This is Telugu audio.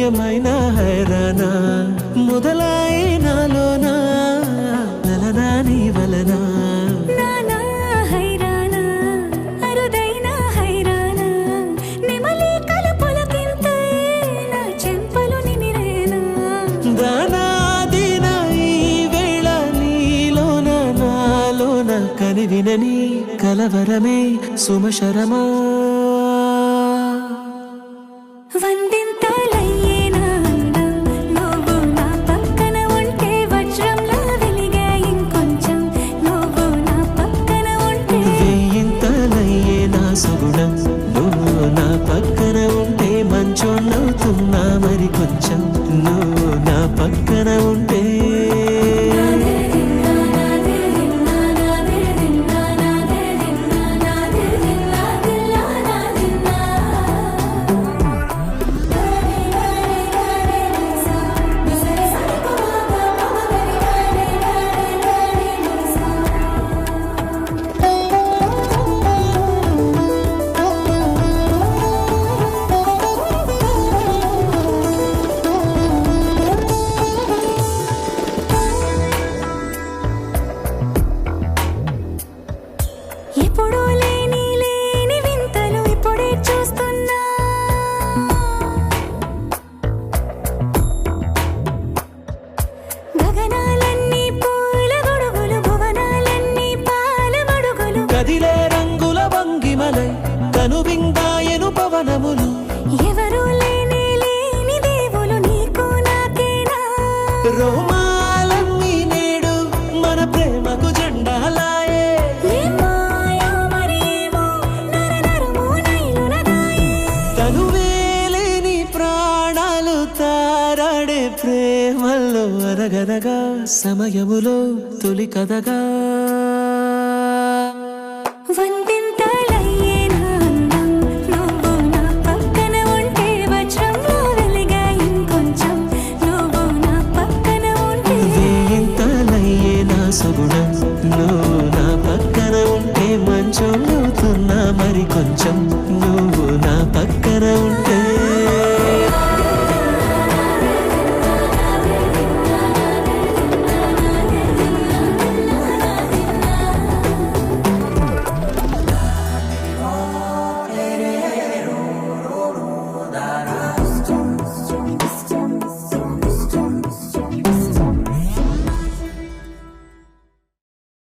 ఏమైనా హైరానా మొదలాయి నాలోనా నలనా నీ వలనా కనివినని కలవరమే సుమశరమా వందింతలయ్యేనా నువ్వు నా పక్కన ఉంటే వజ్రంలా వెలిగే ఇంకొంచెం నువ్వు నా పక్కన ఉంటే వేయింతలయ్యేనా సుగుణం నువ్వు నా పక్కన ఉంటే మంచోళ్ళవుతున్నా మరి కొంచెం నువ్వు నా పక్కన ఉంటే ఎప్పుడూ లేని వింతలు ఇప్పుడే చూస్తున్నా గగనాలన్నీ పూల గొడుగులు భువనాలన్నీ పాల మడుగులు కదిలే రంగుల భంగిమలై కనువిందాయను పవనములు ఎవరూ లేని దేవులు నీకు నాకేనా రోమాలన్నీ నేడు మన ప్రేమకు జెండాలాయే తనువేలేని ప్రాణాలు తారాడే ప్రేమల్లో అరగనగా సమయములో తొలి కథగా వందింతలయ్యేనా అందం నువ్వు నా పక్కన ఉంటే వజ్రంలా వెలిగే ఇంకొంచెం నువ్వు నా పక్కన ఉంటే వేయింతలయ్యేనా సుగుణం నువ్వు నా పక్కన ఉంటే మంచోళ్ళవుతున్నా మరి కొంచెం